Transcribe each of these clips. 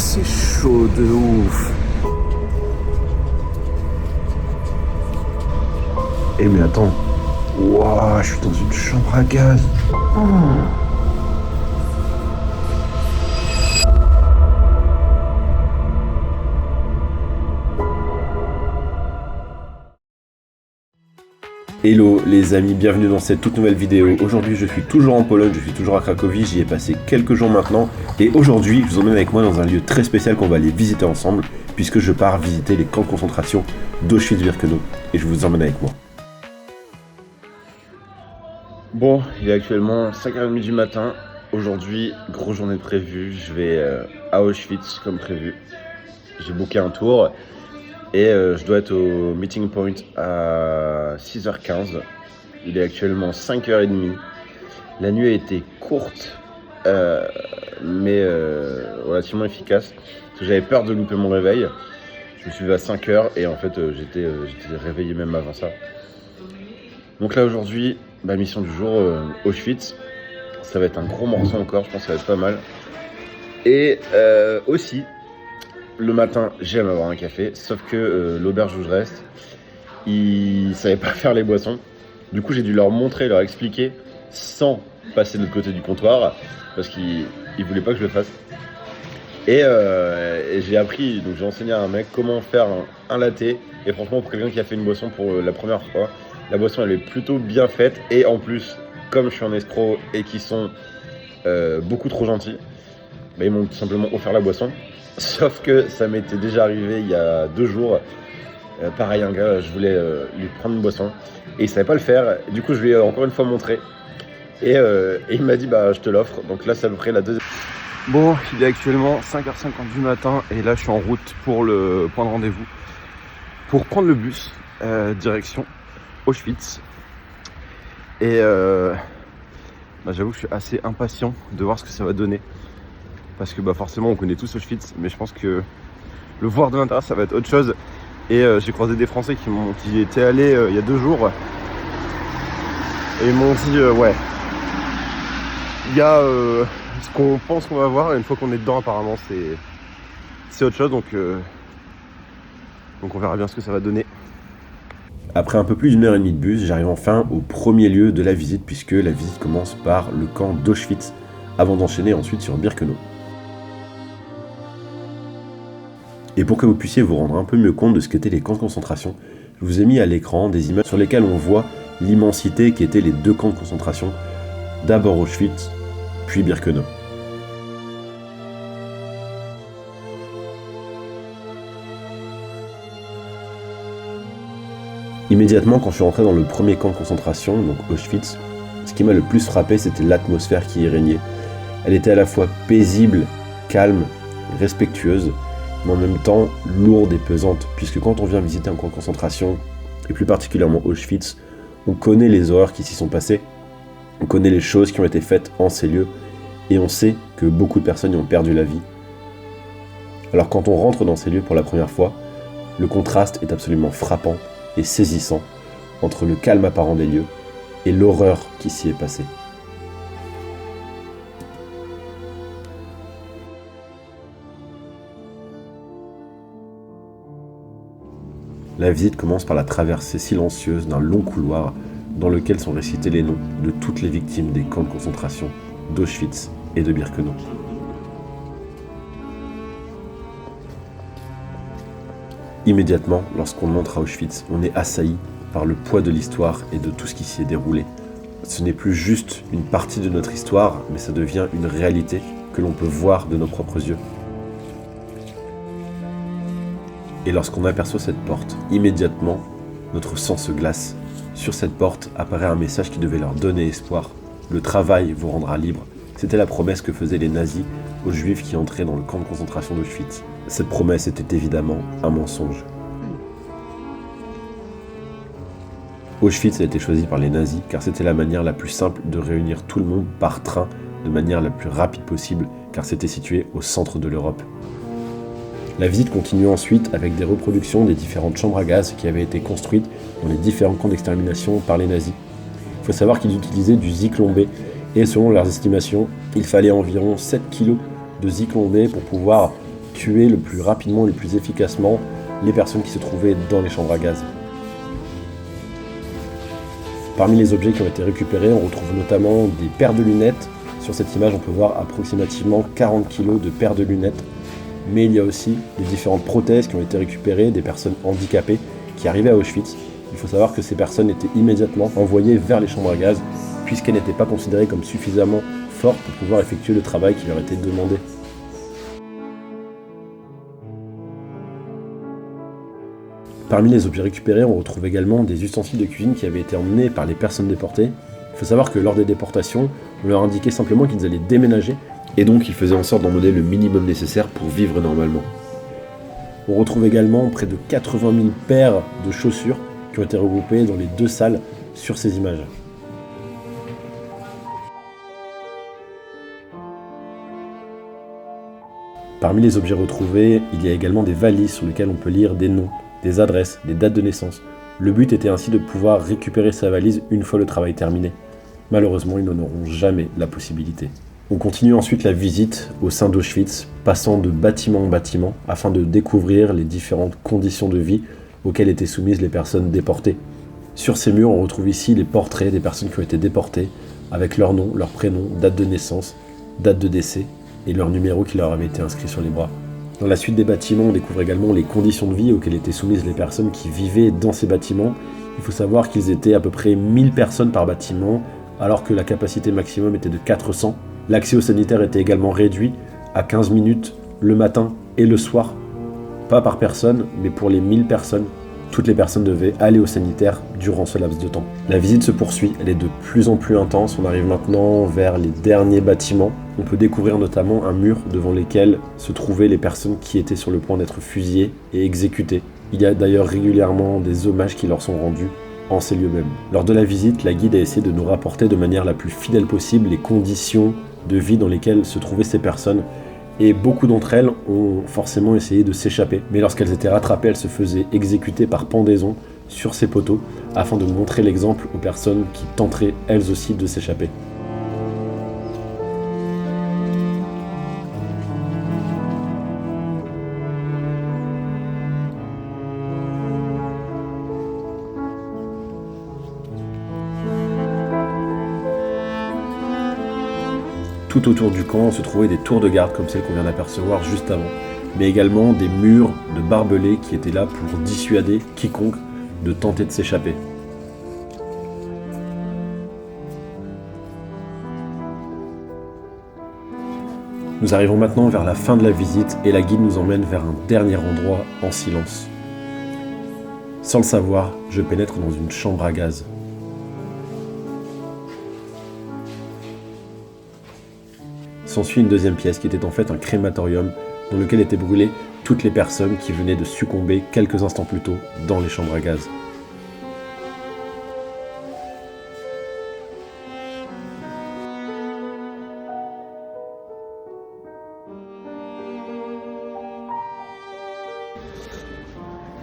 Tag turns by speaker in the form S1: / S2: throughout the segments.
S1: c'est chaud de ouf. Eh mais attends. Waouh, je suis dans une chambre à gaz. Hello les amis, bienvenue dans cette toute nouvelle vidéo. Aujourd'hui je suis toujours en Pologne, je suis toujours à Cracovie, j'y ai passé quelques jours maintenant. Et aujourd'hui je vous emmène avec moi dans un lieu très spécial qu'on va aller visiter ensemble, puisque je pars visiter les camps de concentration d'Auschwitz-Birkenau. Et je vous emmène avec moi. Bon, il est actuellement 5h30 du matin. Aujourd'hui, grosse journée de prévue, je vais à Auschwitz comme prévu. J'ai booké un tour. Et je dois être au meeting point à 6h15. Il est actuellement 5h30. La nuit a été courte, mais relativement efficace. Parce que j'avais peur de louper mon réveil. Je me suis levé à 5h et en fait j'étais réveillé même avant ça. Donc là aujourd'hui, mission du jour, Auschwitz. Ça va être un gros morceau encore, je pense que ça va être pas mal. Et aussi, le matin, j'aime avoir un café, sauf que l'auberge où je reste, ils savaient pas faire les boissons. Du coup, j'ai dû leur montrer, leur expliquer, sans passer de l'autre côté du comptoir, parce qu'ils voulaient pas que je le fasse. Et j'ai appris, donc j'ai enseigné à un mec comment faire un latte. Et franchement, pour quelqu'un qui a fait une boisson pour la première fois, la boisson elle est plutôt bien faite. Et en plus, comme je suis un escroc et qu'ils sont beaucoup trop gentils, ils m'ont tout simplement offert la boisson. Sauf que ça m'était déjà arrivé il y a 2 jours. Pareil, un gars, je voulais lui prendre une boisson et il savait pas le faire. Du coup, je lui ai encore une fois montré. Et il m'a dit, je te l'offre. Donc là, c'est à peu près la deuxième. Bon, il est actuellement 5h50 du matin et là, je suis en route pour le point de rendez-vous. Pour prendre le bus, direction Auschwitz. Et j'avoue que je suis assez impatient de voir ce que ça va donner. Parce que forcément on connaît tous Auschwitz, mais je pense que le voir de l'intérieur ça va être autre chose. Et j'ai croisé des Français qui étaient allés il y a 2 jours. Et ils m'ont dit ouais, il y a ce qu'on pense qu'on va voir, et une fois qu'on est dedans apparemment c'est autre chose, donc on verra bien ce que ça va donner. Après un peu plus d'1h30 de bus, j'arrive enfin au premier lieu de la visite, puisque la visite commence par le camp d'Auschwitz, avant d'enchaîner ensuite sur Birkenau. Et pour que vous puissiez vous rendre un peu mieux compte de ce qu'étaient les camps de concentration, je vous ai mis à l'écran des images sur lesquelles on voit l'immensité qu'étaient les 2 camps de concentration, d'abord Auschwitz, puis Birkenau. Immédiatement, quand je suis rentré dans le premier camp de concentration, donc Auschwitz, ce qui m'a le plus frappé, c'était l'atmosphère qui y régnait. Elle était à la fois paisible, calme, respectueuse, mais en même temps lourde et pesante, puisque quand on vient visiter un camp de concentration, et plus particulièrement Auschwitz, on connaît les horreurs qui s'y sont passées, on connaît les choses qui ont été faites en ces lieux, et on sait que beaucoup de personnes y ont perdu la vie. Alors quand on rentre dans ces lieux pour la première fois, le contraste est absolument frappant et saisissant entre le calme apparent des lieux et l'horreur qui s'y est passée. La visite commence par la traversée silencieuse d'un long couloir dans lequel sont récités les noms de toutes les victimes des camps de concentration d'Auschwitz et de Birkenau. Immédiatement, lorsqu'on entre à Auschwitz, on est assailli par le poids de l'histoire et de tout ce qui s'y est déroulé. Ce n'est plus juste une partie de notre histoire, mais ça devient une réalité que l'on peut voir de nos propres yeux. Et lorsqu'on aperçoit cette porte, immédiatement, notre sang se glace. Sur cette porte apparaît un message qui devait leur donner espoir. Le travail vous rendra libre. C'était la promesse que faisaient les nazis aux juifs qui entraient dans le camp de concentration d'Auschwitz. Cette promesse était évidemment un mensonge. Auschwitz a été choisi par les nazis car c'était la manière la plus simple de réunir tout le monde par train de manière la plus rapide possible, car c'était situé au centre de l'Europe. La visite continue ensuite avec des reproductions des différentes chambres à gaz qui avaient été construites dans les différents camps d'extermination par les nazis. Il faut savoir qu'ils utilisaient du Zyklon B, et selon leurs estimations, il fallait environ 7 kg de Zyklon B pour pouvoir
S2: tuer le plus rapidement, le plus efficacement les personnes qui se trouvaient dans les chambres à gaz. Parmi les objets qui ont été récupérés, on retrouve notamment des paires de lunettes. Sur cette image, on peut voir approximativement 40 kg de paires de lunettes. Mais il y a aussi les différentes prothèses qui ont été récupérées des personnes handicapées qui arrivaient à Auschwitz. Il faut savoir que ces personnes étaient immédiatement envoyées vers les chambres à gaz puisqu'elles n'étaient pas considérées comme suffisamment fortes pour pouvoir effectuer le travail qui leur était demandé. Parmi les objets récupérés, on retrouve également des ustensiles de cuisine qui avaient été emmenés par les personnes déportées. Il faut savoir que lors des déportations, on leur indiquait simplement qu'ils allaient déménager
S3: et donc ils faisaient en sorte d'emmener le minimum nécessaire pour vivre normalement.
S2: On retrouve également près de 80 000 paires de chaussures qui ont été regroupées dans les 2 salles sur ces images. Parmi les objets retrouvés, il y a également des valises sur lesquelles on peut lire des noms, des adresses, des dates de naissance. Le but était ainsi de pouvoir récupérer sa valise une fois le travail terminé. Malheureusement, ils n'en auront jamais la possibilité. On continue ensuite la visite au sein d'Auschwitz, passant de bâtiment en bâtiment, afin de découvrir les différentes conditions de vie auxquelles étaient soumises les personnes déportées. Sur ces murs, on retrouve ici les portraits des personnes qui ont été déportées, avec leur nom, leur prénom, date de naissance, date de décès, et leur numéro qui leur avait été inscrit sur les bras. Dans la suite des bâtiments, on découvre également les conditions de vie auxquelles étaient soumises les personnes qui vivaient dans ces bâtiments. Il faut savoir qu'ils étaient à peu près 1000 personnes par bâtiment, alors que la capacité maximum était de 400. L'accès aux sanitaires était également réduit à 15 minutes le matin et le soir. Pas par personne, mais pour les 1000 personnes. Toutes les personnes devaient aller au sanitaire durant ce laps de temps. La visite se poursuit, elle est de plus en plus intense. On arrive maintenant vers les derniers bâtiments. On peut découvrir notamment un mur devant lequel se trouvaient les personnes qui étaient sur le point d'être fusillées et exécutées. Il y a d'ailleurs régulièrement des hommages qui leur sont rendus en ces lieux mêmes. Lors de la visite, la guide a essayé de nous rapporter de manière la plus fidèle possible les conditions de vie dans lesquelles se trouvaient ces personnes. Et beaucoup d'entre elles ont forcément essayé de s'échapper. Mais lorsqu'elles étaient rattrapées, elles se faisaient exécuter par pendaison sur ces poteaux afin de montrer l'exemple aux personnes qui tenteraient elles aussi de s'échapper. Tout autour du camp se trouvaient des tours de garde comme celles qu'on vient d'apercevoir juste avant, mais également des murs de barbelés qui étaient là pour dissuader quiconque de tenter de s'échapper. Nous arrivons maintenant vers la fin de la visite et la guide nous emmène vers un dernier endroit en silence. Sans le savoir, je pénètre dans une chambre à gaz. S'ensuit une deuxième pièce qui était en fait un crématorium dans lequel étaient brûlées toutes les personnes qui venaient de succomber quelques instants plus tôt dans les chambres à gaz.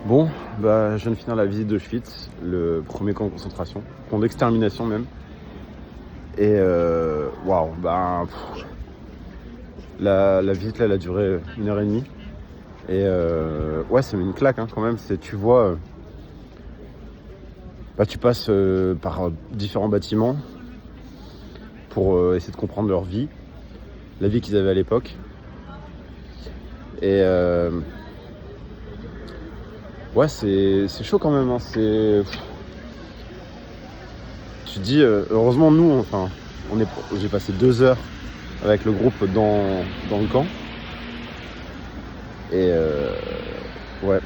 S1: Bon, je viens de finir la visite d'Auschwitz, le premier camp de concentration, camp d'extermination même. Et waouh, la visite là, elle a duré 1h30. Et ouais, ça met une claque quand même. Tu vois, tu passes par différents bâtiments pour essayer de comprendre leur vie, la vie qu'ils avaient à l'époque. Et ouais, c'est chaud quand même. Tu te dis, heureusement nous, j'ai passé 2 heures avec le groupe dans le camp. Et ouais,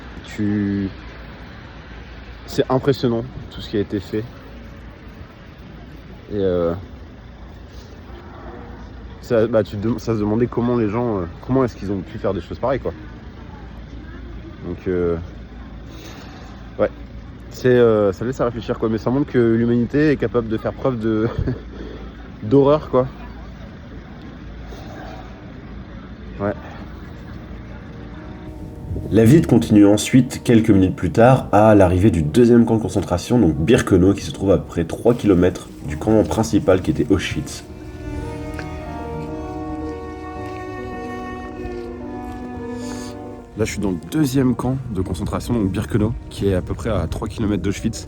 S1: c'est impressionnant tout ce qui a été fait. Et ça se demandait comment les gens, comment est-ce qu'ils ont pu faire des choses pareilles quoi. Donc ouais, ça laisse à réfléchir quoi, mais ça montre que l'humanité est capable de faire preuve de d'horreur quoi. Ouais.
S2: La visite continue ensuite, quelques minutes plus tard, à l'arrivée du deuxième camp de concentration, donc Birkenau, qui se trouve à peu près 3 km du camp principal qui était Auschwitz.
S1: Là, je suis dans le deuxième camp de concentration, donc Birkenau, qui est à peu près à 3 km d'Auschwitz.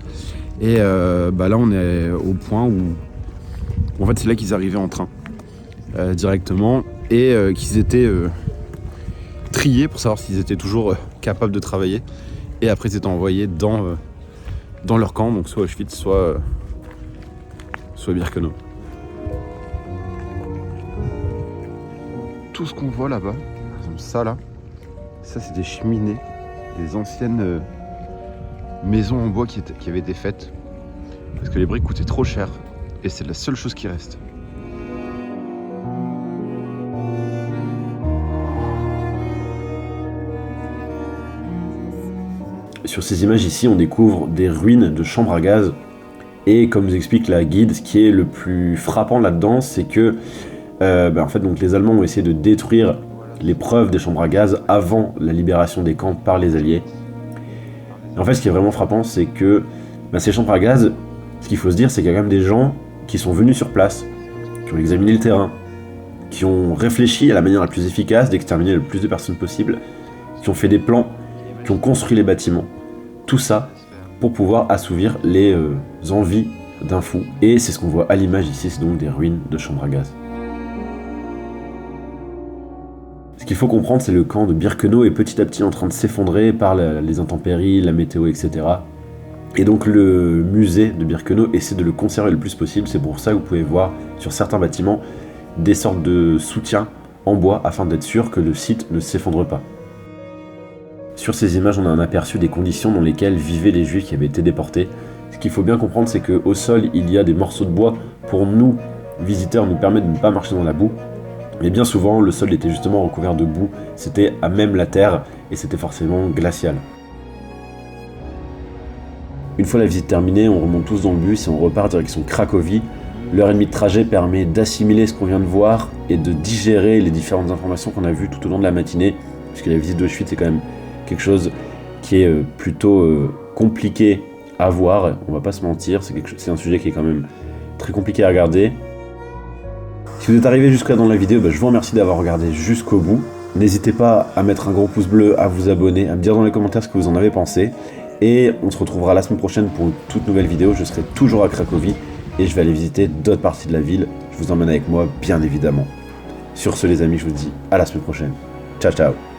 S1: Et là, on est au point où en fait, c'est là qu'ils arrivaient en train directement et qu'ils étaient triés pour savoir s'ils étaient toujours capables de travailler. Et après, ils étaient envoyés dans leur camp, donc soit Auschwitz, soit Birkenau. Tout ce qu'on voit là-bas, par exemple ça là, ça c'est des cheminées, des anciennes maisons en bois qui avaient été faites parce que les briques coûtaient trop cher et c'est la seule chose qui reste.
S2: Sur ces images ici, on découvre des ruines de chambres à gaz. Et comme nous explique la guide, ce qui est le plus frappant là-dedans, c'est que en fait, donc, les Allemands ont essayé de détruire les preuves des chambres à gaz avant la libération des camps par les Alliés. Et en fait, ce qui est vraiment frappant, c'est que ces chambres à gaz, ce qu'il faut se dire, c'est qu'il y a quand même des gens qui sont venus sur place, qui ont examiné le terrain, qui ont réfléchi à la manière la plus efficace d'exterminer le plus de personnes possible, qui ont fait des plans, qui ont construit les bâtiments. Tout ça pour pouvoir assouvir les envies d'un fou. Et c'est ce qu'on voit à l'image ici, c'est donc des ruines de chambres à gaz. Ce qu'il faut comprendre, c'est le camp de Birkenau est petit à petit en train de s'effondrer par les intempéries, la météo, etc. Et donc le musée de Birkenau essaie de le conserver le plus possible. C'est pour ça que vous pouvez voir sur certains bâtiments des sortes de soutiens en bois afin d'être sûr que le site ne s'effondre pas. Sur ces images, on a un aperçu des conditions dans lesquelles vivaient les Juifs qui avaient été déportés. Ce qu'il faut bien comprendre, c'est qu'au sol, il y a des morceaux de bois pour nous, visiteurs, nous permettre de ne pas marcher dans la boue. Mais bien souvent, le sol était justement recouvert de boue, c'était à même la terre et c'était forcément glacial. Une fois la visite terminée, on remonte tous dans le bus et on repart direction Cracovie. L'heure et demie de trajet permet d'assimiler ce qu'on vient de voir et de digérer les différentes informations qu'on a vues tout au long de la matinée, puisque la visite d'Auschwitz est quand même quelque chose qui est plutôt compliqué à voir, on va pas se mentir, c'est un sujet qui est quand même très compliqué à regarder. Si vous êtes arrivé jusqu'à dans la vidéo, je vous remercie d'avoir regardé jusqu'au bout. N'hésitez pas à mettre un gros pouce bleu, à vous abonner, à me dire dans les commentaires ce que vous en avez pensé. Et on se retrouvera la semaine prochaine pour une toute nouvelle vidéo. Je serai toujours à Cracovie et je vais aller visiter d'autres parties de la ville. Je vous emmène avec moi, bien évidemment. Sur ce les amis, je vous dis à la semaine prochaine. Ciao ciao.